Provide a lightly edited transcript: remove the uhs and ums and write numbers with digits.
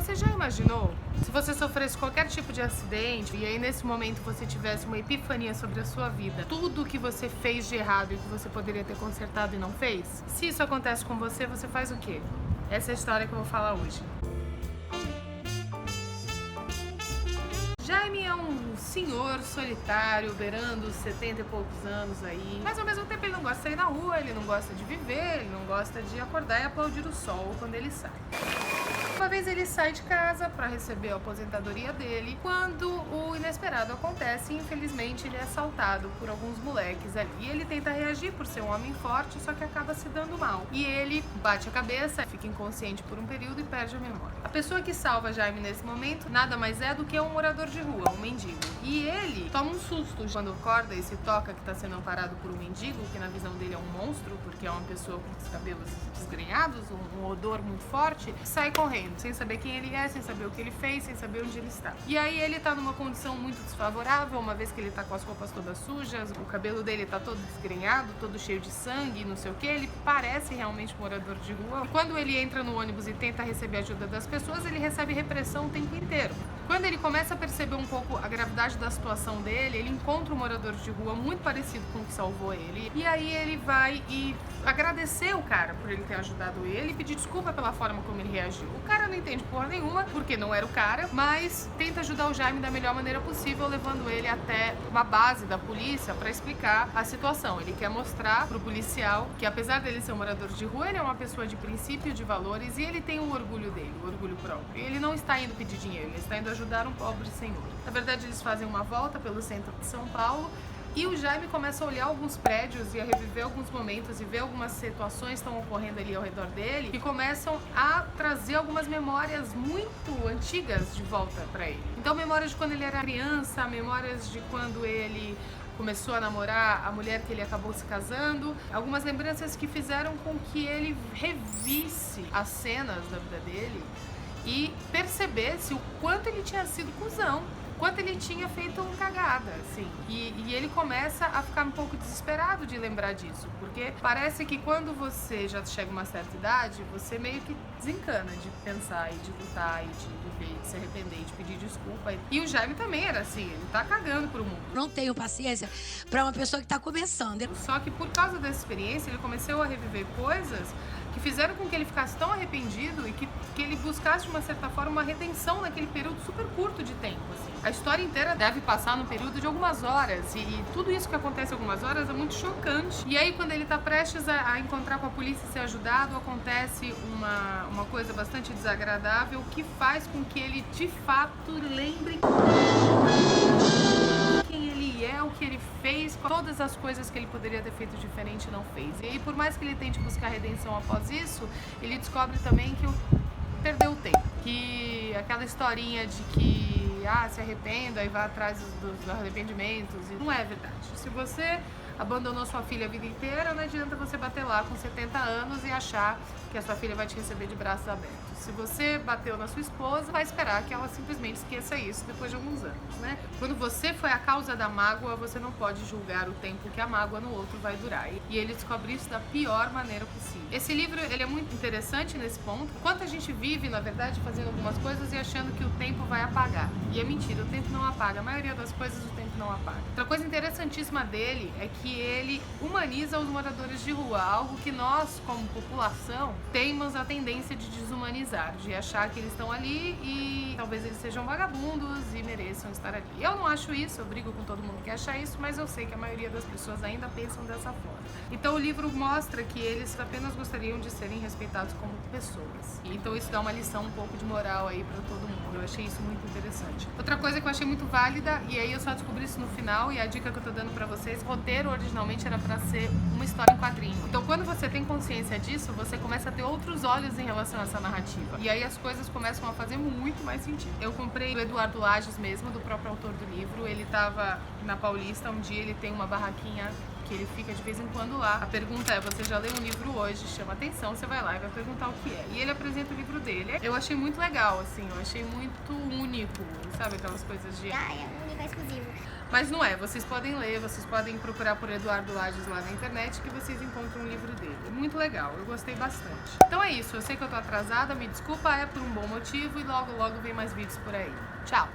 você já imaginou se você sofresse qualquer tipo de acidente e aí nesse momento você tivesse uma epifania sobre a sua vida, tudo que você fez de errado e que você poderia ter consertado e não fez? Se isso acontece com você, você faz o quê? Essa é a história que eu vou falar hoje. Jaime é um senhor solitário, beirando os 70 e poucos anos aí, mas ao mesmo tempo ele não gosta de sair na rua, ele não gosta de viver, ele não gosta de acordar e aplaudir o sol quando ele sai. Uma vez ele sai de casa para receber a aposentadoria dele, quando o inesperado acontece e infelizmente ele é assaltado por alguns moleques ali. E ele tenta reagir por ser um homem forte, só que acaba se dando mal. E ele bate a cabeça, fica inconsciente por um período e perde a memória. A pessoa que salva Jaime nesse momento nada mais é do que um morador de rua, um mendigo. E ele toma um susto quando acorda e se toca que está sendo amparado por um mendigo, que na visão dele é um monstro, porque é uma pessoa com os cabelos desgrenhados, um odor muito forte, sai correndo, sem saber quem ele é, sem saber o que ele fez, sem saber onde ele está. E aí ele tá numa condição muito desfavorável, uma vez que ele tá com as roupas todas sujas, o cabelo dele tá todo desgrenhado, todo cheio de sangue, não sei o que, ele parece realmente um morador de rua. E quando ele entra no ônibus e tenta receber ajuda das pessoas, ele recebe repressão o tempo inteiro. Quando ele começa a perceber um pouco a gravidade da situação dele, ele encontra um morador de rua muito parecido com o que salvou ele. E aí ele vai e agradecer o cara por ele ter ajudado ele e pedir desculpa pela forma como ele reagiu. O cara não entende porra nenhuma, porque não era o cara, mas tenta ajudar o Jaime da melhor maneira possível, levando ele até uma base da polícia para explicar a situação. Ele quer mostrar pro policial que apesar dele ser um morador de rua, ele é uma pessoa de princípio, de valores, e ele tem o orgulho dele, o orgulho próprio. E ele não está indo pedir dinheiro, ele está indo ajudar um pobre senhor. Na verdade, eles fazem uma volta pelo centro de São Paulo e o Jaime começa a olhar alguns prédios e a reviver alguns momentos e ver algumas situações que estão ocorrendo ali ao redor dele que começam a trazer algumas memórias muito antigas de volta para ele. Então, memórias de quando ele era criança, memórias de quando ele começou a namorar a mulher que ele acabou se casando, algumas lembranças que fizeram com que ele revisse as cenas da vida dele e percebesse o quanto ele tinha sido cuzão, quanto ele tinha feito cagada, assim. E ele começa a ficar um pouco desesperado de lembrar disso, porque parece que quando você já chega a uma certa idade, você meio que desencana de pensar e de lutar e de viver, de se arrepender, de pedir desculpa. E o Jaime também era assim, ele tá cagando pro mundo. Não tenho paciência pra uma pessoa que tá começando. Só que por causa dessa experiência, ele começou a reviver coisas que fizeram com que ele ficasse tão arrependido e que ele buscasse, de uma certa forma, uma redenção naquele período super curto de tempo, assim. A história inteira deve passar num período de algumas horas e tudo isso que acontece em algumas horas é muito chocante. E aí, quando ele tá prestes a encontrar com a polícia e ser ajudado, acontece uma coisa bastante desagradável que faz com que ele, de fato, lembre quem ele é, o que ele fez, todas as coisas que ele poderia ter feito diferente e não fez. E aí, por mais que ele tente buscar redenção após isso, ele descobre também que perdeu o tempo. Que aquela historinha de que se arrependa e vá atrás dos arrependimentos, não é verdade. Se você abandonou sua filha a vida inteira, não adianta você bater lá com 70 anos e achar que a sua filha vai te receber de braços abertos. Se você bateu na sua esposa, vai esperar que ela simplesmente esqueça isso depois de alguns anos, né? Quando você foi a causa da mágoa, você não pode julgar o tempo que a mágoa no outro vai durar. E ele descobre isso da pior maneira possível. Esse livro, ele é muito interessante nesse ponto. Quanto a gente vive, na verdade, fazendo algumas coisas e achando que o tempo vai apagar. E é mentira, o tempo não apaga. A maioria das coisas o tempo não apaga. Outra coisa interessantíssima dele é que ele humaniza os moradores de rua, algo que nós, como população, temos a tendência de desumanizar, de achar que eles estão ali e talvez eles sejam vagabundos e mereçam estar ali. Eu não acho isso, eu brigo com todo mundo que acha isso, mas eu sei que a maioria das pessoas ainda pensam dessa forma. Então o livro mostra que eles apenas gostariam de serem respeitados como pessoas. Então isso dá uma lição um pouco de moral aí pra todo mundo. Eu achei isso muito interessante. Outra coisa que eu achei muito válida, e aí eu só descobri isso no final, e a dica que eu tô dando pra vocês, o roteiro originalmente era pra ser uma história em quadrinho. Então quando você tem consciência disso, você começa a ter outros olhos em relação a essa narrativa. E aí as coisas começam a fazer muito mais sentido. Eu comprei do Eduardo Lages mesmo, do próprio autor do livro. Ele tava na Paulista um dia, ele tem uma barraquinha que ele fica de vez em quando lá. A pergunta é, você já leu um livro hoje? Chama atenção, você vai lá e vai perguntar o que é. E ele apresenta o livro dele. Eu achei muito legal, assim, eu achei muito único, sabe? Aquelas coisas de... É único, é exclusivo. Mas não é, vocês podem ler, vocês podem procurar por Eduardo Lages lá na internet que vocês encontram um livro dele. É muito legal, eu gostei bastante. Então é isso, eu sei que eu tô atrasada, me desculpa, é por um bom motivo e logo logo vem mais vídeos por aí. Tchau!